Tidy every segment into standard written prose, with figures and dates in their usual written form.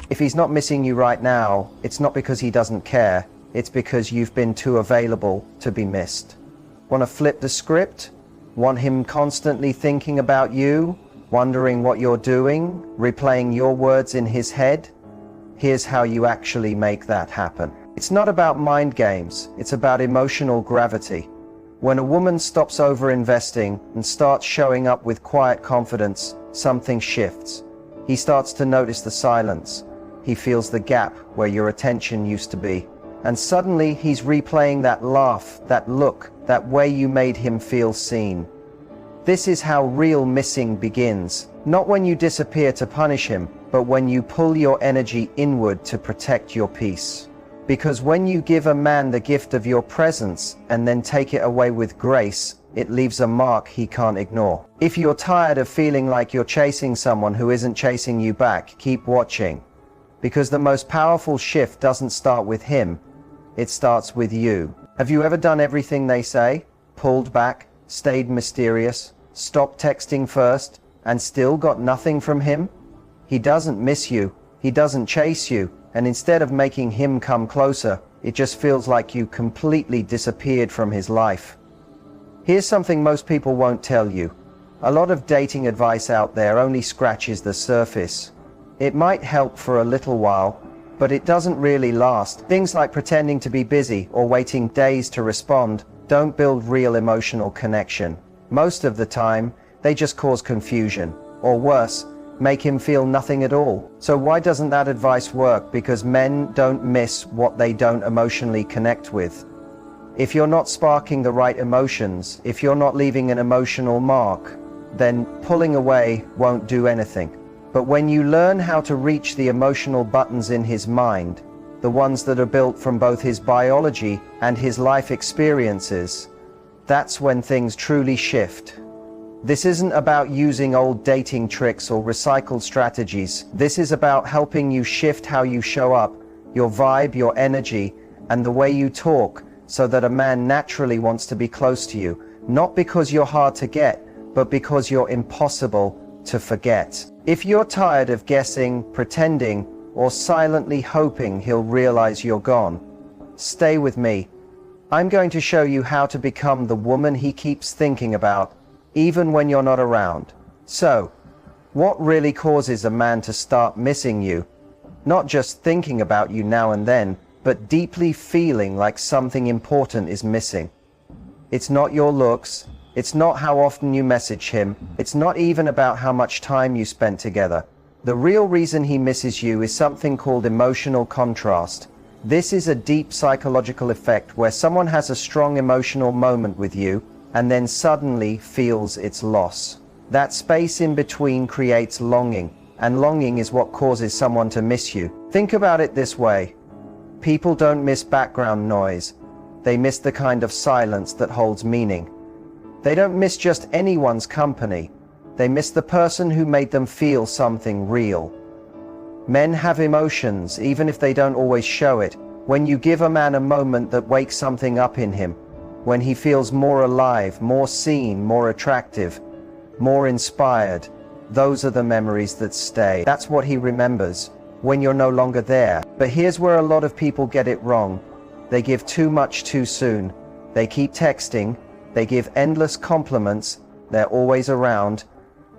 If he's not missing you right now, it's not because he doesn't care. It's because you've been too available to be missed. Want to flip the script? Want him constantly thinking about you, wondering what you're doing, replaying your words in his head? Here's how you actually make that happen. It's not about mind games, it's about emotional gravity. When a woman stops over-investing and starts showing up with quiet confidence, something shifts. He starts to notice the silence. He feels the gap where your attention used to be. And suddenly he's replaying that laugh, that look, that way you made him feel seen. This is how real missing begins. Not when you disappear to punish him, but when you pull your energy inward to protect your peace. Because when you give a man the gift of your presence and then take it away with grace, it leaves a mark he can't ignore. If you're tired of feeling like you're chasing someone who isn't chasing you back, keep watching. Because the most powerful shift doesn't start with him, it starts with you. Have you ever done everything they say? Pulled back, stayed mysterious, stopped texting first, and still got nothing from him? He doesn't miss you, he doesn't chase you, and instead of making him come closer, it just feels like you completely disappeared from his life. Here's something most people won't tell you. A lot of dating advice out there only scratches the surface. It might help for a little while, but it doesn't really last. Things like pretending to be busy or waiting days to respond don't build real emotional connection. Most of the time, they just cause confusion, or worse, make him feel nothing at all. So why doesn't that advice work? Because men don't miss what they don't emotionally connect with. If you're not sparking the right emotions, if you're not leaving an emotional mark, then pulling away won't do anything. But when you learn how to reach the emotional buttons in his mind, the ones that are built from both his biology and his life experiences, that's when things truly shift. This isn't about using old dating tricks or recycled strategies. This is about helping you shift how you show up, your vibe, your energy, and the way you talk, so that a man naturally wants to be close to you, not because you're hard to get, but because you're impossible to forget. If you're tired of guessing, pretending, or silently hoping he'll realize you're gone, stay with me. I'm going to show you how to become the woman he keeps thinking about, even when you're not around. So, what really causes a man to start missing you? Not just thinking about you now and then, but deeply feeling like something important is missing. It's not your looks, it's not how often you message him, it's not even about how much time you spent together. The real reason he misses you is something called emotional contrast. This is a deep psychological effect where someone has a strong emotional moment with you and then suddenly feels its loss. That space in between creates longing, and longing is what causes someone to miss you. Think about it this way. People don't miss background noise. They miss the kind of silence that holds meaning. They don't miss just anyone's company. They miss the person who made them feel something real. Men have emotions, even if they don't always show it. When you give a man a moment that wakes something up in him, when he feels more alive, more seen, more attractive, more inspired, those are the memories that stay. That's what he remembers when you're no longer there. But here's where a lot of people get it wrong. They give too much too soon. They keep texting, they give endless compliments, they're always around,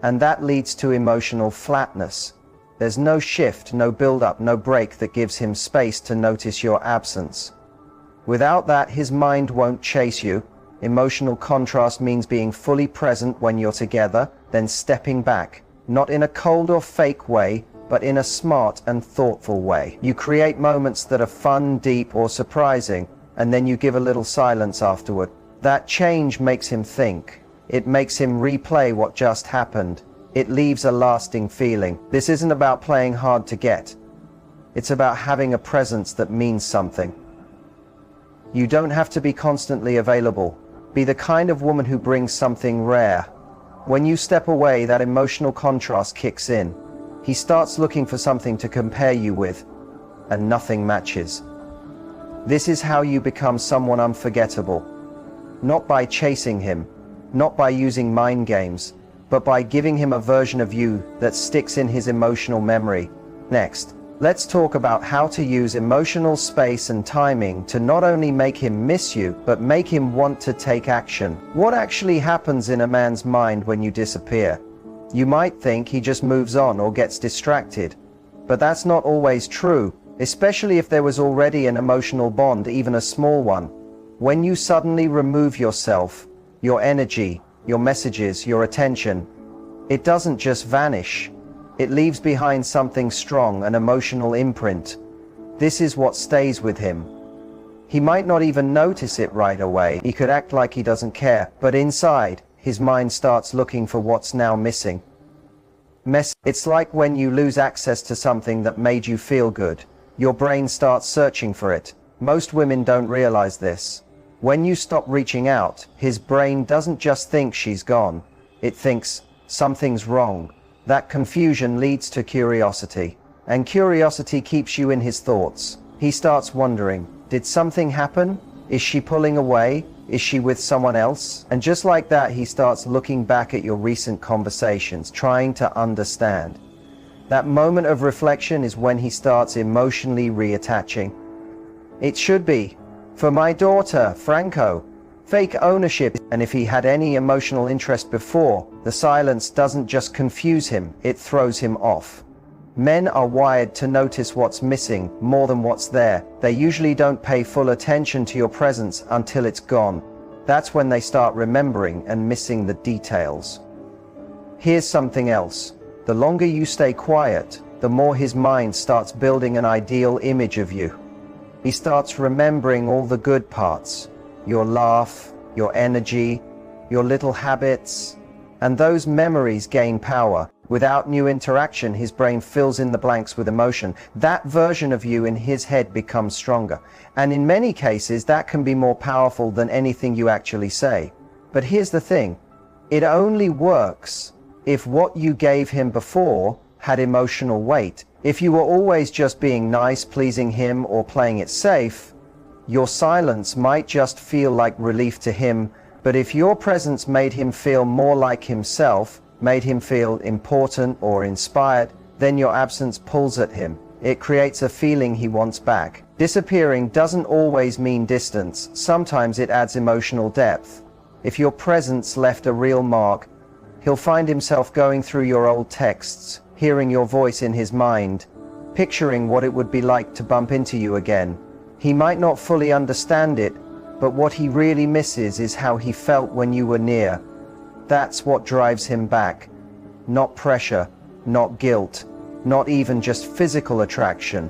and that leads to emotional flatness. There's no shift, no build-up, no break that gives him space to notice your absence. Without that, his mind won't chase you. Emotional contrast means being fully present when you're together, then stepping back, not in a cold or fake way, but in a smart and thoughtful way. You create moments that are fun, deep, or surprising, and then you give a little silence afterward. That change makes him think. It makes him replay what just happened. It leaves a lasting feeling. This isn't about playing hard to get. It's about having a presence that means something. You don't have to be constantly available. Be the kind of woman who brings something rare. When you step away, that emotional contrast kicks in. He starts looking for something to compare you with, and nothing matches. This is how you become someone unforgettable. Not by chasing him, not by using mind games, but by giving him a version of you that sticks in his emotional memory. Next, Let's talk about how to use emotional space and timing to not only make him miss you, but make him want to take action. What actually happens in a man's mind when you disappear? You might think he just moves on or gets distracted, but that's not always true, especially if there was already an emotional bond, even a small one. When you suddenly remove yourself, your energy, your messages, your attention, it doesn't just vanish. It leaves behind something strong, an emotional imprint. This is what stays with him. He might not even notice it right away. He could act like he doesn't care, but inside, his mind starts looking for what's now missing. It's like when you lose access to something that made you feel good. Your brain starts searching for it. Most women don't realize this. When you stop reaching out, his brain doesn't just think she's gone. It thinks something's wrong. That confusion leads to curiosity, and curiosity keeps you in his thoughts. He starts wondering, did something happen? Is she pulling away? Is she with someone else? And just like that, he starts looking back at your recent conversations, trying to understand. That moment of reflection is when he starts emotionally reattaching. It should be, for my daughter, Franco, fake ownership. And if he had any emotional interest before, the silence doesn't just confuse him, it throws him off. Men are wired to notice what's missing more than what's there. They usually don't pay full attention to your presence until it's gone. That's when they start remembering and missing the details. Here's something else. The longer you stay quiet, the more his mind starts building an ideal image of you. He starts remembering all the good parts, your laugh, your energy, your little habits, and those memories gain power. Without new interaction, his brain fills in the blanks with emotion. That version of you in his head becomes stronger. And in many cases, that can be more powerful than anything you actually say. But here's the thing. It only works if what you gave him before had emotional weight. If you were always just being nice, pleasing him, or playing it safe, your silence might just feel like relief to him. But if your presence made him feel more like himself, made him feel important or inspired, then your absence pulls at him. It creates a feeling he wants back. Disappearing doesn't always mean distance. Sometimes it adds emotional depth. If your presence left a real mark, he'll find himself going through your old texts, hearing your voice in his mind, picturing what it would be like to bump into you again. He might not fully understand it, but what he really misses is how he felt when you were near. That's what drives him back. Not pressure, not guilt, not even just physical attraction.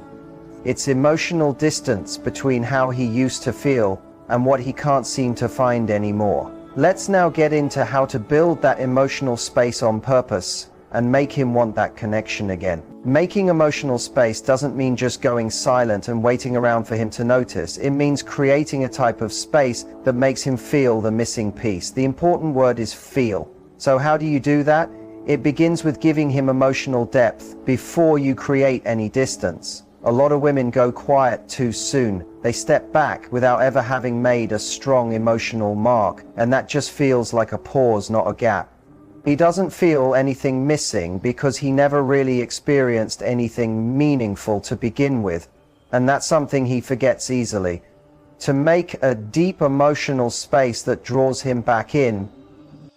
It's emotional distance between how he used to feel and what he can't seem to find anymore. Let's now get into how to build that emotional space on purpose and make him want that connection again. Making emotional space doesn't mean just going silent and waiting around for him to notice. It means creating a type of space that makes him feel the missing piece. The important word is feel. So how do you do that? It begins with giving him emotional depth before you create any distance. A lot of women go quiet too soon. They step back without ever having made a strong emotional mark, and that just feels like a pause, not a gap. He doesn't feel anything missing because he never really experienced anything meaningful to begin with, and that's something he forgets easily. To make a deep emotional space that draws him back in,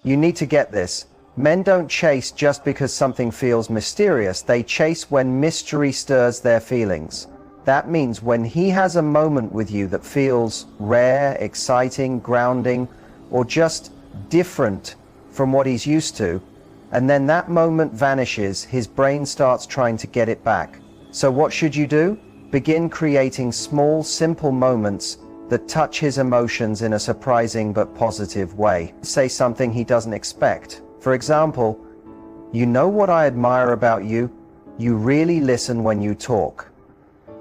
you need to get this. Men don't chase just because something feels mysterious. They chase when mystery stirs their feelings. That means when he has a moment with you that feels rare, exciting, grounding, or just different from what he's used to, and then that moment vanishes, his brain starts trying to get it back. So what should you do? Begin creating small, simple moments that touch his emotions in a surprising but positive way. Say something he doesn't expect. For example, "You know what I admire about you? You really listen when you talk."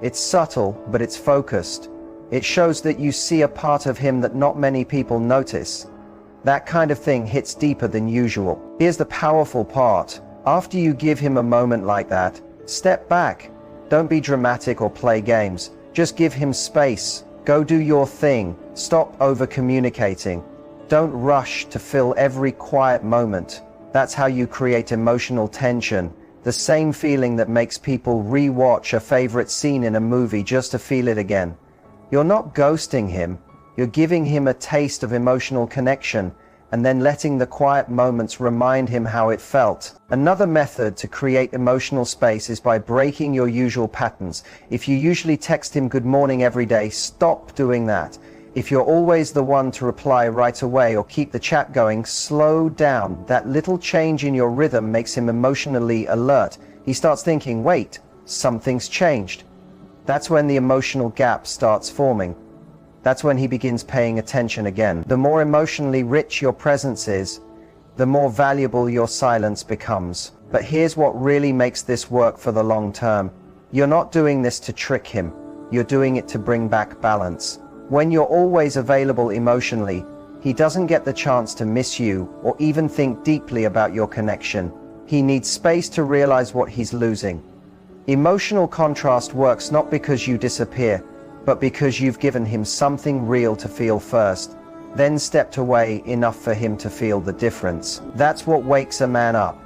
It's subtle, but it's focused. It shows that you see a part of him that not many people notice. That kind of thing hits deeper than usual. Here's the powerful part. After you give him a moment like that, step back. Don't be dramatic or play games. Just give him space. Go do your thing. Stop over-communicating. Don't rush to fill every quiet moment. That's how you create emotional tension The same feeling that makes people re-watch a favorite scene in a movie just to feel it again. You're not ghosting him, you're giving him a taste of emotional connection and then letting the quiet moments remind him how it felt. Another method to create emotional space is by breaking your usual patterns. If you usually text him good morning every day, stop doing that. If you're always the one to reply right away or keep the chat going, slow down. That little change in your rhythm makes him emotionally alert. He starts thinking, wait, something's changed. That's when the emotional gap starts forming. That's when he begins paying attention again. The more emotionally rich your presence is, the more valuable your silence becomes. But here's what really makes this work for the long term. You're not doing this to trick him. You're doing it to bring back balance. When you're always available emotionally, he doesn't get the chance to miss you or even think deeply about your connection. He needs space to realize what he's losing. Emotional contrast works not because you disappear, but because you've given him something real to feel first, then stepped away enough for him to feel the difference. That's what wakes a man up.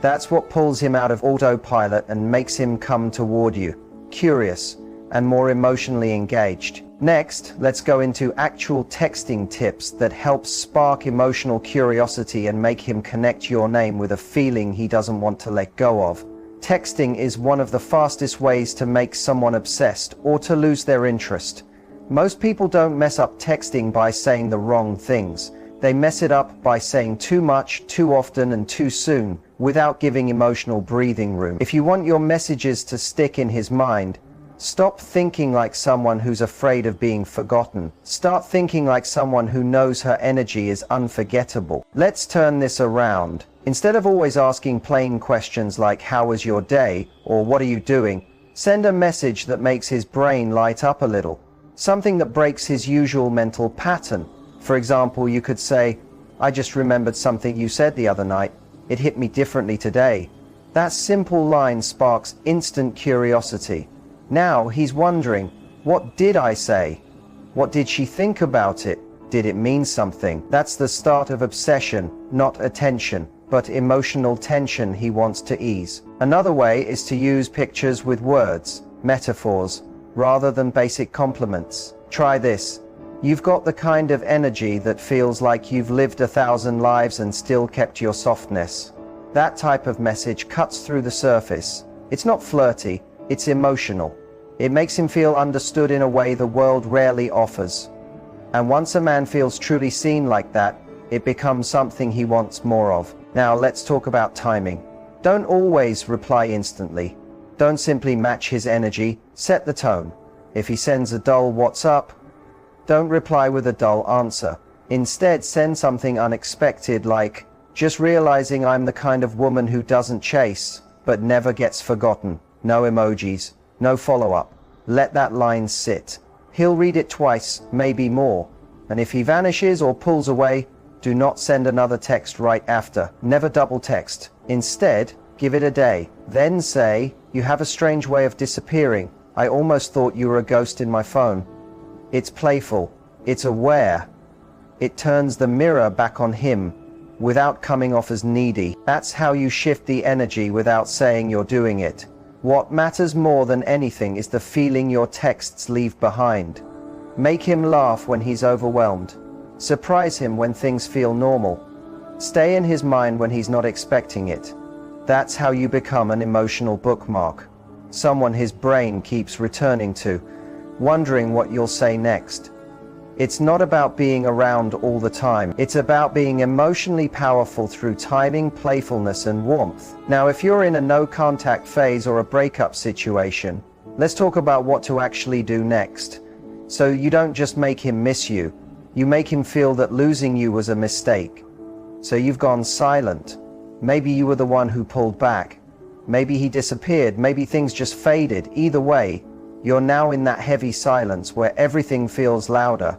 That's what pulls him out of autopilot and makes him come toward you, curious and more emotionally engaged. Next, let's go into actual texting tips that help spark emotional curiosity and make him connect your name with a feeling he doesn't want to let go of. Texting is one of the fastest ways to make someone obsessed or to lose their interest. Most people don't mess up texting by saying the wrong things. They mess it up by saying too much, too often, and too soon, without giving emotional breathing room. If you want your messages to stick in his mind, stop thinking like someone who's afraid of being forgotten. Start thinking like someone who knows her energy is unforgettable. Let's turn this around. Instead of always asking plain questions like "How was your day?" or "What are you doing?" send a message that makes his brain light up a little. Something that breaks his usual mental pattern. For example, you could say, "I just remembered something you said the other night. It hit me differently today." That simple line sparks instant curiosity. Now he's wondering, what did I say? What did she think about it? Did it mean something? That's the start of obsession, not attention, but emotional tension he wants to ease. Another way is to use pictures with words, metaphors, rather than basic compliments. Try this. You've got the kind of energy that feels like you've lived 1,000 lives and still kept your softness. That type of message cuts through the surface. It's not flirty, it's emotional. It makes him feel understood in a way the world rarely offers. And once a man feels truly seen like that, it becomes something he wants more of. Now let's talk about timing. Don't always reply instantly. Don't simply match his energy, set the tone. If he sends a dull "What's up?" don't reply with a dull answer. Instead, send something unexpected like, "Just realizing I'm the kind of woman who doesn't chase, but never gets forgotten." No emojis, no follow-up. Let that line sit. He'll read it twice, maybe more. And if he vanishes or pulls away, do not send another text right after. Never double text. Instead, give it a day. Then say, "You have a strange way of disappearing. I almost thought you were a ghost in my phone." It's playful. It's aware. It turns the mirror back on him without coming off as needy. That's how you shift the energy without saying you're doing it. What matters more than anything is the feeling your texts leave behind. Make him laugh when he's overwhelmed. Surprise him when things feel normal. Stay in his mind when he's not expecting it. That's how you become an emotional bookmark. Someone his brain keeps returning to, wondering what you'll say next. It's not about being around all the time. It's about being emotionally powerful through timing, playfulness, and warmth. Now, if you're in a no-contact phase or a breakup situation, let's talk about what to actually do next. So you don't just make him miss you, you make him feel that losing you was a mistake. So you've gone silent. Maybe you were the one who pulled back. Maybe he disappeared. Maybe things just faded. Either way, you're now in that heavy silence where everything feels louder.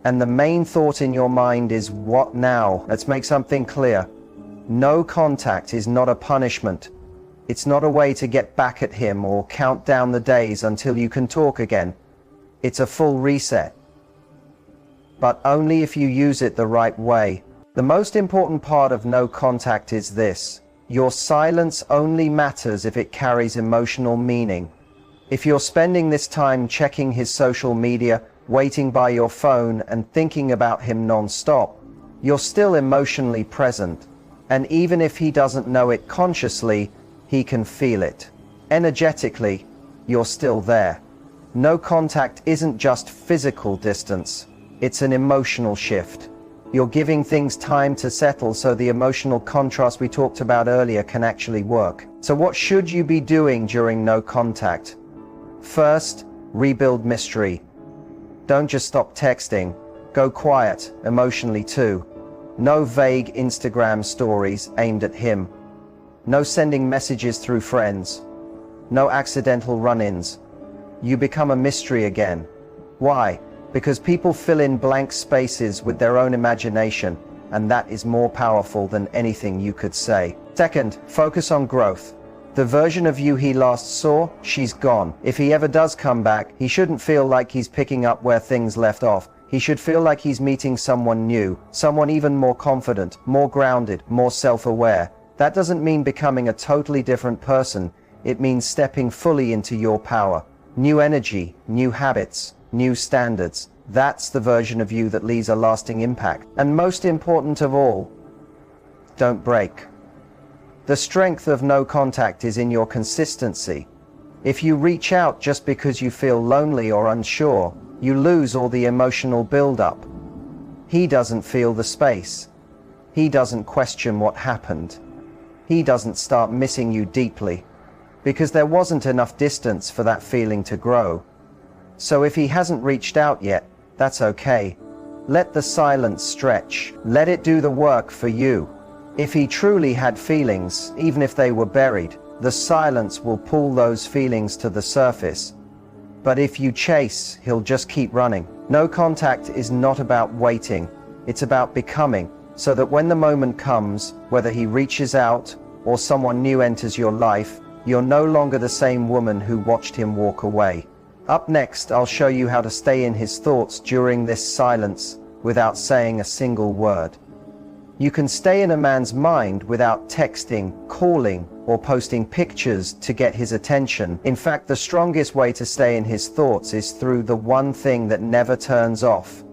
And the main thought in your mind is, what now? Let's make something clear. No contact is not a punishment. It's not a way to get back at him or count down the days until you can talk again. It's a full reset. But only if you use it the right way. The most important part of no contact is this. Your silence only matters if it carries emotional meaning. If you're spending this time checking his social media, waiting by your phone, and thinking about him non-stop, you're still emotionally present. And even if he doesn't know it consciously, he can feel it. Energetically, you're still there. No contact isn't just physical distance, it's an emotional shift. You're giving things time to settle so the emotional contrast we talked about earlier can actually work. So what should you be doing during no contact? First, rebuild mystery. Don't just stop texting. Go quiet, emotionally too. No vague Instagram stories aimed at him. No sending messages through friends. No accidental run-ins. You become a mystery again. Why? Because people fill in blank spaces with their own imagination, and that is more powerful than anything you could say. Second, focus on growth. The version of you he last saw, she's gone. If he ever does come back, he shouldn't feel like he's picking up where things left off. He should feel like he's meeting someone new, someone even more confident, more grounded, more self-aware. That doesn't mean becoming a totally different person. It means stepping fully into your power. New energy, new habits, new standards. That's the version of you that leaves a lasting impact. And most important of all, don't break. The strength of no contact is in your consistency. If you reach out just because you feel lonely or unsure, you lose all the emotional build-up. He doesn't feel the space. He doesn't question what happened. He doesn't start missing you deeply, because there wasn't enough distance for that feeling to grow. So if he hasn't reached out yet, that's okay. Let the silence stretch. Let it do the work for you. If he truly had feelings, even if they were buried, the silence will pull those feelings to the surface. But if you chase, he'll just keep running. No contact is not about waiting. It's about becoming, so that when the moment comes, whether he reaches out or someone new enters your life, you're no longer the same woman who watched him walk away. Up next, I'll show you how to stay in his thoughts during this silence without saying a single word. You can stay in a man's mind without texting, calling, or posting pictures to get his attention. In fact, the strongest way to stay in his thoughts is through the one thing that never turns off: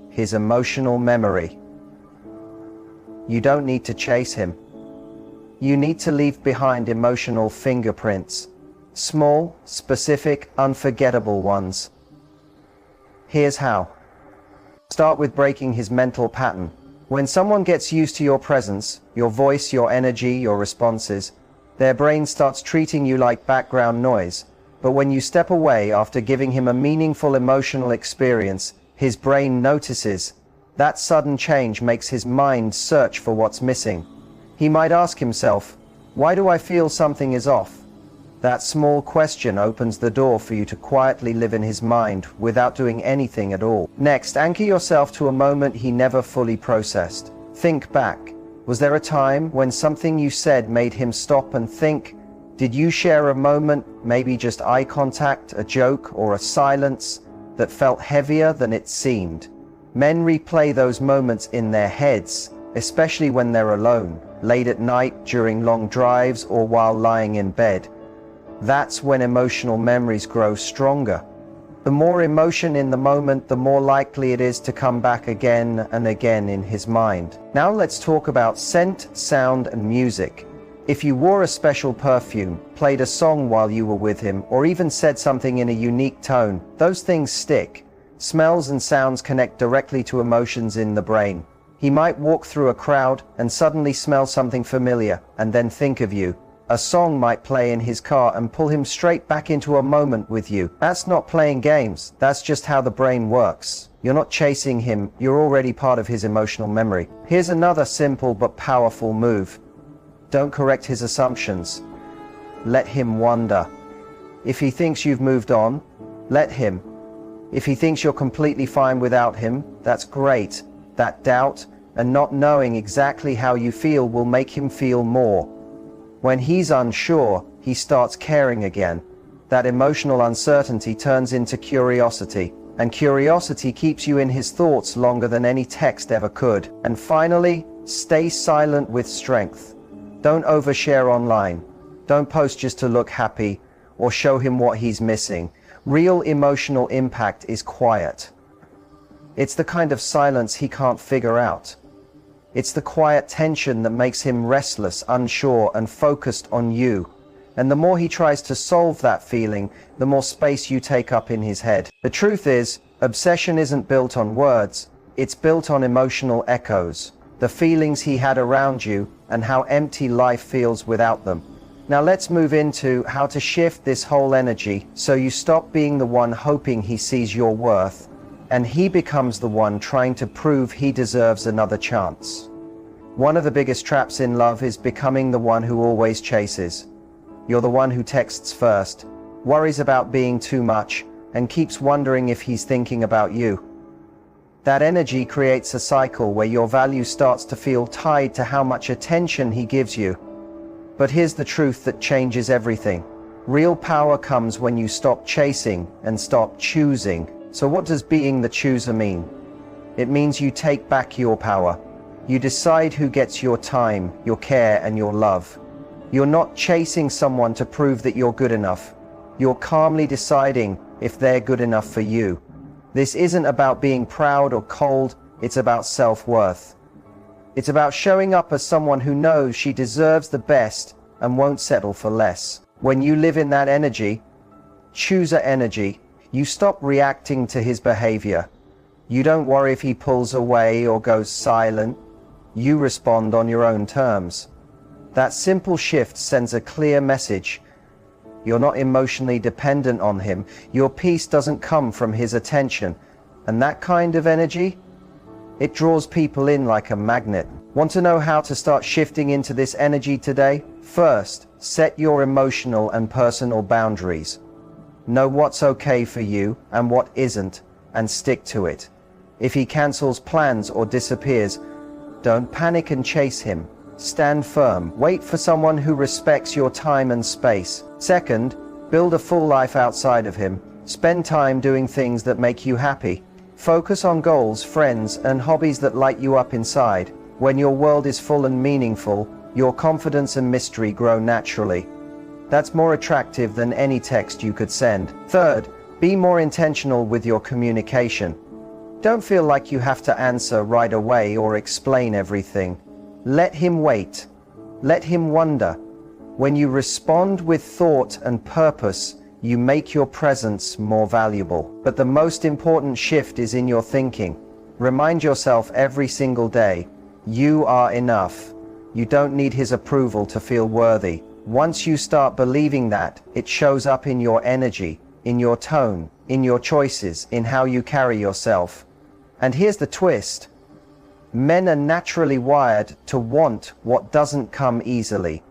his emotional memory. You don't need to chase him. You need to leave behind emotional fingerprints. Small, specific, unforgettable ones. Here's how. Start with breaking his mental pattern. When someone gets used to your presence, your voice, your energy, your responses, their brain starts treating you like background noise. But when you step away after giving him a meaningful emotional experience, his brain notices. That sudden change makes his mind search for what's missing. He might ask himself, why do I feel something is off? That small question opens the door for you to quietly live in his mind without doing anything at all. Next, anchor yourself to a moment he never fully processed. Think back. Was there a time when something you said made him stop and think? Did you share a moment, maybe just eye contact, a joke, or a silence that felt heavier than it seemed? Men replay those moments in their heads, especially when they're alone, late at night, during long drives, or while lying in bed. That's when emotional memories grow stronger. The more emotion in the moment, the more likely it is to come back again and again in his mind. Now let's talk about scent, sound, and music. If you wore a special perfume, played a song while you were with him, or even said something in a unique tone, those things stick. Smells and sounds connect directly to emotions in the brain. He might walk through a crowd and suddenly smell something familiar and then think of you. A song might play in his car and pull him straight back into a moment with you. That's not playing games. That's just how the brain works. You're not chasing him. You're already part of his emotional memory. Here's another simple but powerful move. Don't correct his assumptions. Let him wonder. If he thinks you've moved on, let him. If he thinks you're completely fine without him, that's great. That doubt and not knowing exactly how you feel will make him feel more. When he's unsure, he starts caring again. That emotional uncertainty turns into curiosity, and curiosity keeps you in his thoughts longer than any text ever could. And finally, stay silent with strength. Don't overshare online. Don't post just to look happy or show him what he's missing. Real emotional impact is quiet. It's the kind of silence he can't figure out. It's the quiet tension that makes him restless, unsure, and focused on you. And the more he tries to solve that feeling, the more space you take up in his head. The truth is, obsession isn't built on words, it's built on emotional echoes. The feelings he had around you and how empty life feels without them. Now let's move into how to shift this whole energy so you stop being the one hoping he sees your worth and he becomes the one trying to prove he deserves another chance. One of the biggest traps in love is becoming the one who always chases. You're the one who texts first, worries about being too much, and keeps wondering if he's thinking about you. That energy creates a cycle where your value starts to feel tied to how much attention he gives you. But here's the truth that changes everything. Real power comes when you stop chasing and stop choosing. So what does being the chooser mean? It means you take back your power. You decide who gets your time, your care, and your love. You're not chasing someone to prove that you're good enough. You're calmly deciding if they're good enough for you. This isn't about being proud or cold, it's about self-worth. It's about showing up as someone who knows she deserves the best and won't settle for less. When you live in that energy, chooser energy, you stop reacting to his behavior. You don't worry if he pulls away or goes silent. You respond on your own terms. That simple shift sends a clear message. You're not emotionally dependent on him. Your peace doesn't come from his attention. And that kind of energy, it draws people in like a magnet. Want to know how to start shifting into this energy today? First, set your emotional and personal boundaries. Know what's okay for you and what isn't, and stick to it. If he cancels plans or disappears, don't panic and chase him. Stand firm. Wait for someone who respects your time and space. Second, build a full life outside of him. Spend time doing things that make you happy. Focus on goals, friends, and hobbies that light you up inside. When your world is full and meaningful, your confidence and mystery grow naturally. That's more attractive than any text you could send. Third, be more intentional with your communication. Don't feel like you have to answer right away or explain everything. Let him wait. Let him wonder. When you respond with thought and purpose, you make your presence more valuable. But the most important shift is in your thinking. Remind yourself every single day, you are enough. You don't need his approval to feel worthy. Once you start believing that, it shows up in your energy, in your tone, in your choices, in how you carry yourself. And here's the twist. Men are naturally wired to want what doesn't come easily.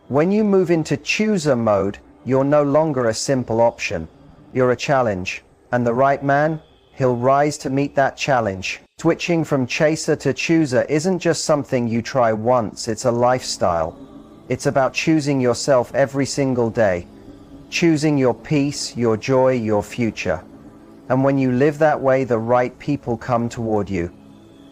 When you move into chooser mode, you're no longer a simple option. You're a challenge. And the right man, he'll rise to meet that challenge. Switching from chaser to chooser isn't just something you try once, it's a lifestyle. It's about choosing yourself every single day. Choosing your peace, your joy, your future. And when you live that way, the right people come toward you.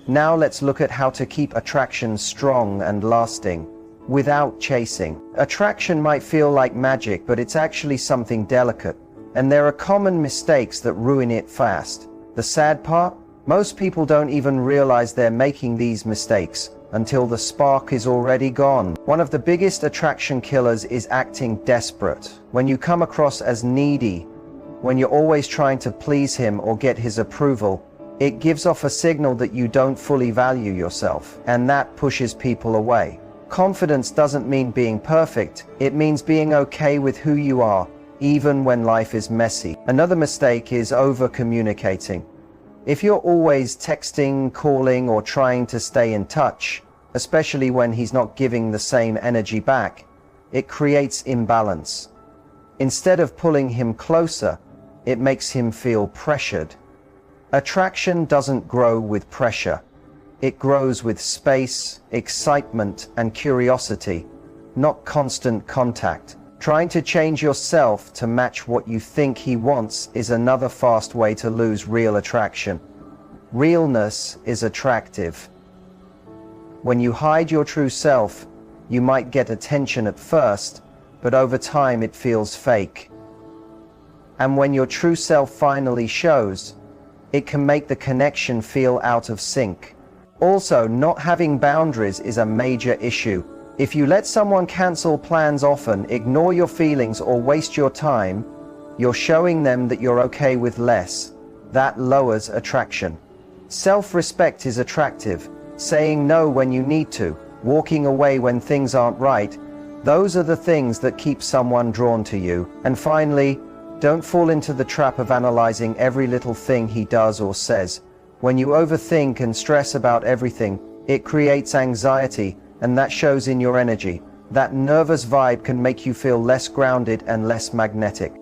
Now let's look at how to keep attraction strong and lasting, without chasing. Attraction might feel like magic, but it's actually something delicate. And there are common mistakes that ruin it fast. The sad part? Most people don't even realize they're making these mistakes until the spark is already gone. One of the biggest attraction killers is acting desperate. When you come across as needy, when you're always trying to please him or get his approval, it gives off a signal that you don't fully value yourself, and that pushes people away. Confidence doesn't mean being perfect, it means being okay with who you are, even when life is messy. Another mistake is over-communicating. If you're always texting, calling, or trying to stay in touch, especially when he's not giving the same energy back, it creates imbalance. Instead of pulling him closer, it makes him feel pressured. Attraction doesn't grow with pressure. It grows with space, excitement, and curiosity, not constant contact. Trying to change yourself to match what you think he wants is another fast way to lose real attraction. Realness is attractive. When you hide your true self, You might get attention at first, but over time it feels fake. And when your true self finally shows, it can make the connection feel out of sync. Also, not having boundaries is a major issue. If you let someone cancel plans often, ignore your feelings, or waste your time, you're showing them that you're okay with less. That lowers attraction. Self-respect is attractive. Saying no when you need to, walking away when things aren't right, those are the things that keep someone drawn to you. And finally, don't fall into the trap of analyzing every little thing he does or says. When you overthink and stress about everything, it creates anxiety, and that shows in your energy. That nervous vibe can make you feel less grounded and less magnetic.